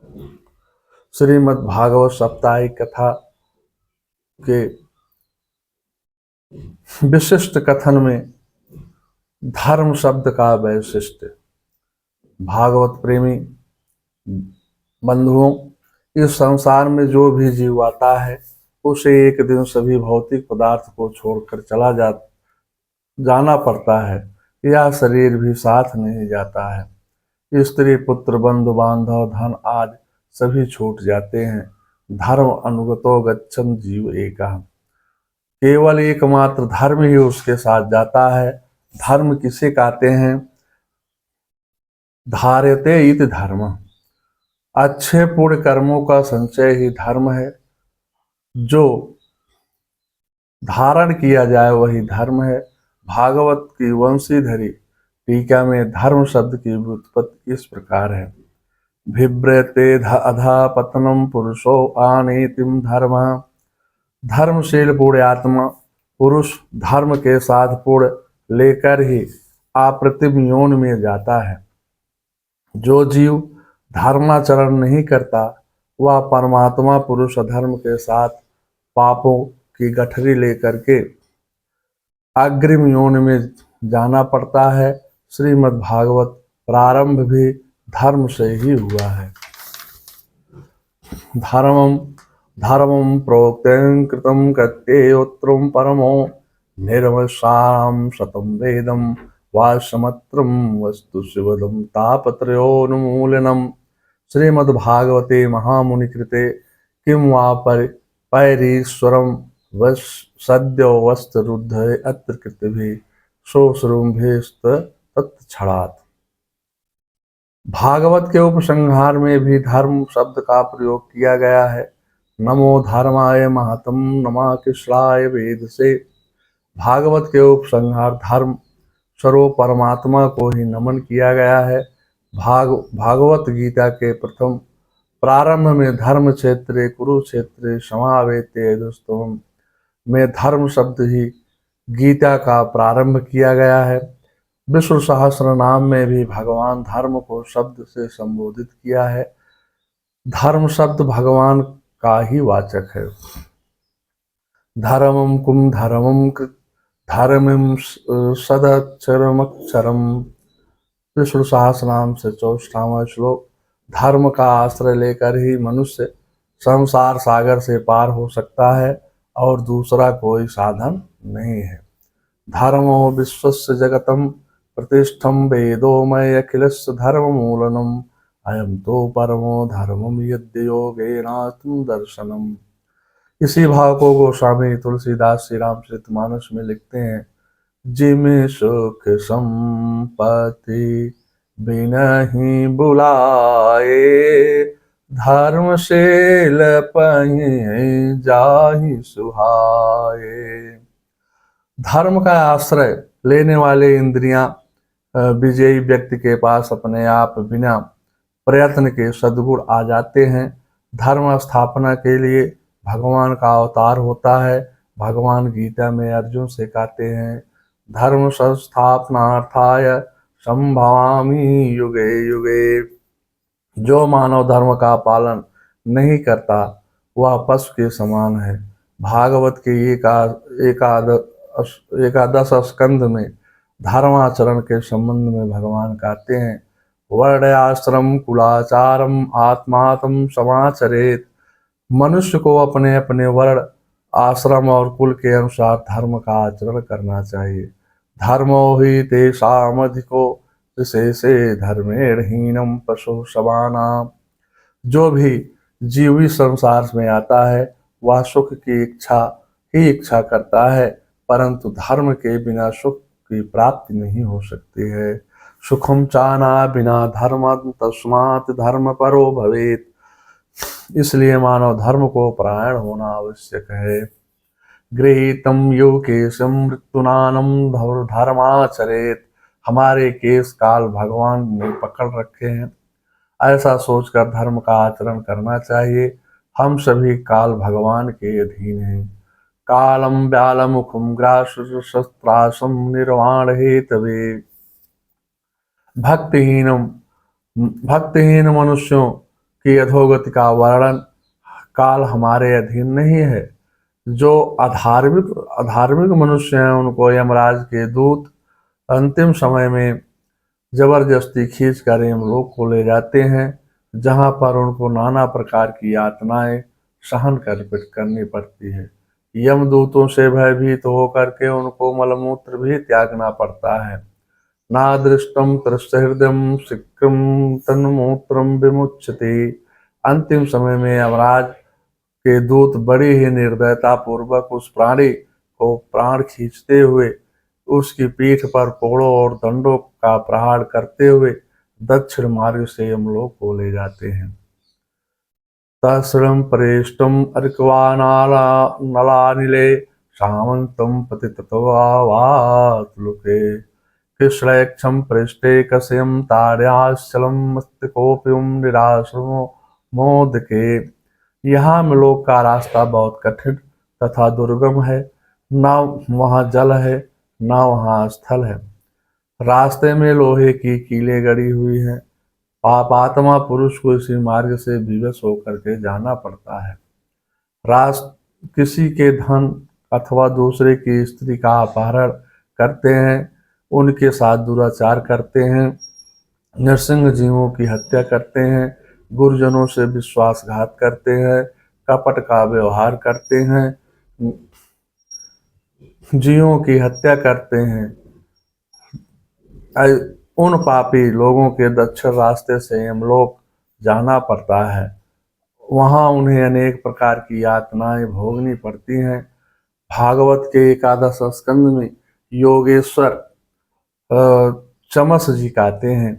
श्रीमद् भागवत साप्ताहिक कथा के विशिष्ट कथन में धर्म शब्द का वैशिष्ट्य। भागवत प्रेमी बंधुओं, इस संसार में जो भी जीव आता है उसे एक दिन सभी भौतिक पदार्थ को छोड़कर जाना पड़ता है। यह शरीर भी साथ नहीं जाता है। स्त्री पुत्र बंधु बांधव धन आदि सभी छूट जाते हैं। धर्म अनुगतो गच्छन् जीव एकः। केवल एकमात्र धर्म ही उसके साथ जाता है। धर्म किसे कहते हैं? धार्यते इति धर्म। अच्छे पुण्य कर्मों का संचय ही धर्म है। जो धारण किया जाए वही धर्म है। भागवत की वंशीधरी टीका में धर्म शब्द की व्युत्पत्ति इस प्रकार है। भिभ्रते अधा पतनम पुरुषो आनीतिम धर्म। धर्मशील पुण्यात्मा पुरुष धर्म के साथ पुण्य लेकर ही अप्रतिम योन में जाता है। जो जीव धर्माचरण नहीं करता वह परमात्मा पुरुष अधर्म के साथ पापों की गठरी लेकर के अग्रिम योन में जाना पड़ता है। श्रीमद् भागवत प्रारंभ भी धर्म से ही हुआ है। धर्मं प्रोक्तं कृतं कत्येयोत्रं परमो निर्वसारं शतं वेदं वासमत्रं वस्तु शिवदं तापत्रयोन्मूलनम्। श्रीमद्भागवते महामुनिकृते किं वा पैरीश्वरं सद्यो वस्त्ररुद्धे अत्र कृतिभिः सोऽश्रुम्भेस्त तत्क्षणात्। भागवत के उपसंहार में भी धर्म शब्द का प्रयोग किया गया है। नमो धर्माय महतम नमा कृष्णाय वेद से। भागवत के उपसंहार धर्म स्वरूप परमात्मा को ही नमन किया गया है। भागवत गीता के प्रथम प्रारंभ में धर्म क्षेत्रे कुरुक्षेत्रे समावेते यजुस्तवम् में धर्म शब्द ही गीता का प्रारंभ किया गया है। विष्णु सहस्र नाम में भी भगवान धर्म को शब्द से संबोधित किया है। धर्म शब्द भगवान का ही वाचक है। धर्मं कुम धर्मं धर्मं सदक्षरमक्षरम। विष्णु सहस्र नाम से 64वां श्लोक। धर्म का आश्रय लेकर ही मनुष्य संसार सागर से पार हो सकता है और दूसरा कोई साधन नहीं है। धर्मो विश्वस्य जगतम प्रतिष्ठम वेदो मय अखिलस्य धर्म मूलनम अयम तो परमो धर्मम यद्य योगेनात्म दर्शनम। इसी भाव को गोस्वामी तुलसीदास श्री रामचरितमानस में लिखते हैं। जिमे सुख संपत्ति बिनहि बुलाए धर्मशील पहि जाहि सुहाए। धर्म का आश्रय लेने वाले इंद्रियां विजयी व्यक्ति के पास अपने आप बिना प्रयत्न के सद्गुण आ जाते हैं। धर्म स्थापना के लिए भगवान का अवतार होता है। भगवान गीता में अर्जुन से कहते हैं, धर्म संस्थापनार्थाय संभवामि युगे युगे। जो मानव धर्म का पालन नहीं करता वह पशु के समान है। भागवत के एकादश स्कंध में धर्माचरण के संबंध में भगवान कहते हैं, वर्ण आश्रम कुलाचारम आत्मात्म समाचरेत। मनुष्य को अपने अपने वर्ण आश्रम और कुल के अनुसार धर्म का आचरण करना चाहिए। धर्मो हि तेषामधिको विशेषे धर्मेण हीनम पशु समानाम। जो भी जीवी संसार में आता है वह सुख की इच्छा करता है, परंतु धर्म के बिना सुख की प्राप्ति नहीं हो सकती है। सुखम चाना बिना धर्म तस्मात् धर्म परो भवेत। इसलिए मानव धर्म को परायण होना आवश्यक है। गृहीतम यो केशम मृत्युनानम धर्माचरेत। हमारे केस काल भगवान ने पकड़ रखे हैं, ऐसा सोचकर धर्म का आचरण करना चाहिए। हम सभी काल भगवान के अधीन हैं। कालम व्यालमुखम ग्रासम निर्वाण हेतवे। भक्तिहीन मनुष्यों की अधोगति का वर्णन काल हमारे अधीन नहीं है। जो अधार्मिक अधार्मिक मनुष्य हैं उनको यमराज के दूत अंतिम समय में जबरदस्ती खींच कर यमलोक को ले जाते हैं, जहां पर उनको नाना प्रकार की यातनाएं सहन करनी पड़ती है। यमदूतों से भयभीत होकर के उनको मलमूत्र भी त्यागना पड़ता है। नादृष्टम त्रस्त हृदयम सिक्रम तन्मूत्रम विमुच्यते। अंतिम समय में यमराज के दूत बड़ी ही निर्दयता पूर्वक उस प्राणी को प्राण खींचते हुए उसकी पीठ पर कोड़ों और दंडों का प्रहार करते हुए दक्षिण मार्ग से यमलोक को ले जाते हैं। तस्रम परेष्टम अर्कवानाला नलानिले सामंतम पतितवावातलुके कृष्णक्षम पृष्ठे कस्यम तार्याश्चलम मस्तकोपियम निराश्रमो मोदके। यहाँ लोक का रास्ता बहुत कठिन तथा दुर्गम है। न वहाँ जल है न वहाँ स्थल है। रास्ते में लोहे की कीलें गड़ी हुई हैं। पापात्मा पुरुष को इसी मार्ग से विवश होकर के जाना पड़ता है। किसी के धन अथवा दूसरे की स्त्री का अपहरण करते हैं, उनके साथ दुराचार करते हैं, नरसिंह जीवों की हत्या करते हैं, गुरुजनों से विश्वासघात करते हैं, कपट का व्यवहार करते हैं, जीवों की हत्या करते हैं। उन पापी लोगों के दक्षिण रास्ते से यमलोक जाना पड़ता है। वहां उन्हें अनेक प्रकार की यातनाएं भोगनी पड़ती हैं। भागवत के 11 स्कंद में योगेश्वर चमस जी कहते हैं,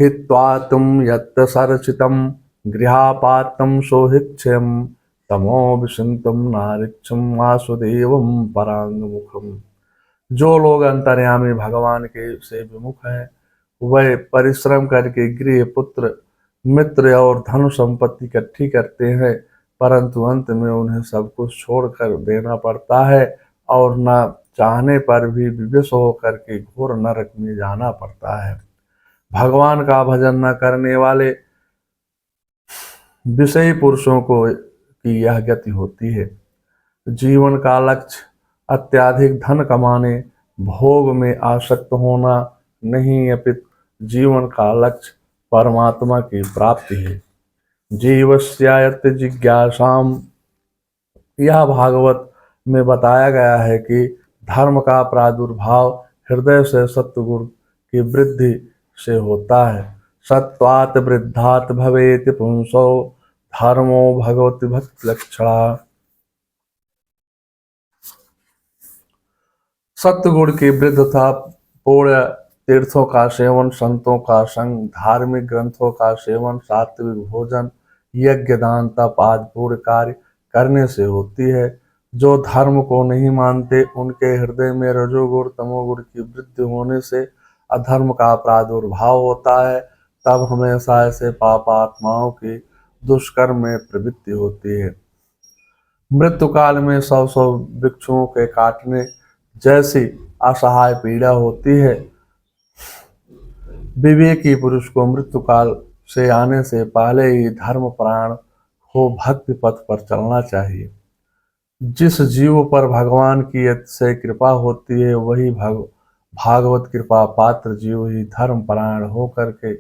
हित्वा तुम यत्त सरचितम गृहापातम सोहिक्षम तमो विसंतम नारिक्षम वासुदेवम परांग मुखम। जो लोग अंतर्यामी भगवान के से विमुख हैं, वह परिश्रम करके गृह, पुत्र, मित्र और धन संपत्ति इकट्ठी करते हैं, परंतु अंत में उन्हें सब कुछ छोड़कर देना पड़ता है और न चाहने पर भी विवश होकर के घोर नरक में जाना पड़ता है। भगवान का भजन न करने वाले विषयी पुरुषों को की यह गति होती है। जीवन का लक्ष्य अत्यधिक धन कमाने, भोग में आसक्त होना नहीं, अपितु जीवन का लक्ष्य परमात्मा की प्राप्ति है। जीवस्यायत जिज्ञासाम, यह भागवत में बताया गया है कि धर्म का प्रादुर्भाव हृदय से सत्वगुण की वृद्धि से होता है। सत्वात वृद्धात भवेति पुंसो धर्मो भगवति भक्ति लक्षणा। सत्वगुण की वृद्धता पुण्य तीर्थों का सेवन, संतों का संग, धार्मिक ग्रंथों का सेवन, सात्विक भोजन, यज्ञ, दान, तप आदि पूर्ण कार्य करने से होती है। जो धर्म को नहीं मानते उनके हृदय में रजोगुण तमोगुण की वृद्धि होने से अधर्म का प्रादुर्भाव होता है। तब हमेशा ऐसे पापात्माओं की दुष्कर्म में प्रवृत्ति होती है। मृत्यु काल में 100 वृक्षों के काटने जैसी असहाय पीड़ा होती है। विवेकी पुरुष को मृत्यु काल से आने से पहले ही धर्म प्राण हो भक्ति पथ पर चलना चाहिए। जिस जीव पर भगवान की अतिशय कृपा होती है वही भागवत कृपा पात्र जीव ही धर्म परायण होकर के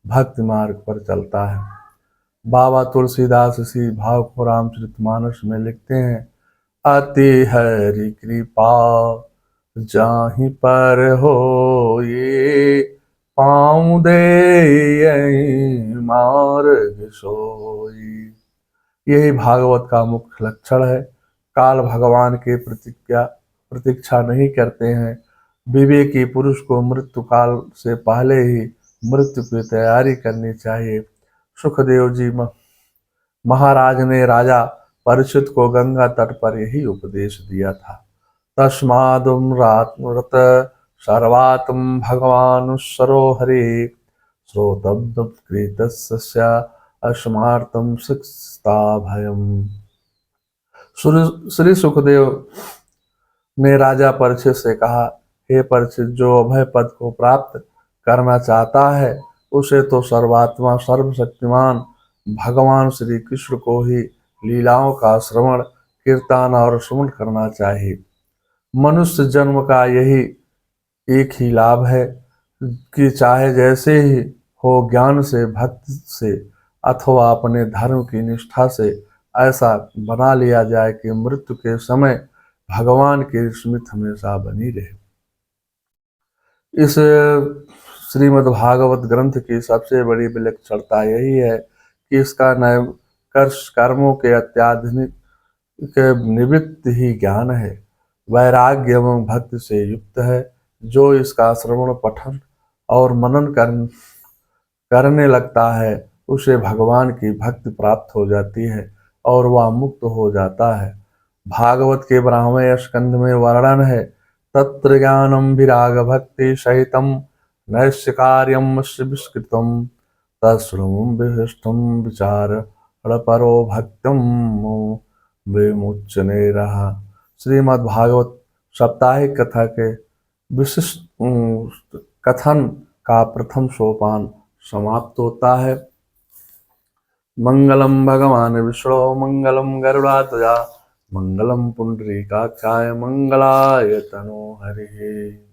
भक्ति मार्ग पर चलता है। बाबा तुलसीदास इसी भाव को रामचरितमानस में लिखते हैं, अति हरि कृपा जाहि पर हो ये पाँव दे मार्ग सोई। यही भागवत का मुख्य लक्षण है। काल भगवान के प्रतीक्षा नहीं करते हैं। विवेकी पुरुष को मृत्यु काल से पहले ही मृत्यु की तैयारी करनी चाहिए। सुखदेव जी महाराज ने राजा परीक्षित को गंगा तट पर यही उपदेश दिया था। तस्मादुम्रात्मरत सर्वात्म भगवानुस्सरो हरे श्रोतब्दकृतस्य अस्मार्तम शिक्षता भयम। श्री सुखदेव ने राजा परीक्षित से कहा, हे परीक्षित, जो अभय पद को प्राप्त करना चाहता है उसे तो सर्वात्मा सर्वशक्तिमान भगवान श्री कृष्ण को ही लीलाओं का श्रवण, कीर्तन और सुमन करना चाहिए। मनुष्य जन्म का यही एक ही लाभ है कि चाहे जैसे ही हो, ज्ञान से, भक्ति से अथवा अपने धर्म की निष्ठा से ऐसा बना लिया जाए कि मृत्यु के समय भगवान की स्मृति हमेशा बनी रहे। इस श्रीमद् भागवत ग्रंथ की सबसे बड़ी विलक्षणता यही है कि इसका नैष्कर्ष कर्मों के अत्याधुनिक के निवृत्त ही ज्ञान है, वैराग्य एवं भक्ति से युक्त है। जो इसका श्रवण, पठन और मनन करने लगता है, उसे भगवान की भक्ति प्राप्त हो जाती है और वह मुक्त हो जाता है। भागवत के 12वें स्कंद में वर्णन है, तत्र ज्ञानम विराग भक्ति सहितम नैष्कार्यम विस्कृतम तत्श्रुतम विशिष्टम विचार परो भक्तम विमुच्यने रहा। श्रीमद् भागवत साप्ताहिक कथा के विशिष्ट कथन का प्रथम सोपान समाप्त होता है। मंगलम भगवान विष्णु मंगलम गरुड़ाध्वजा मंगलम पुंडरीकाक्षाय मंगलाय तनो हरि।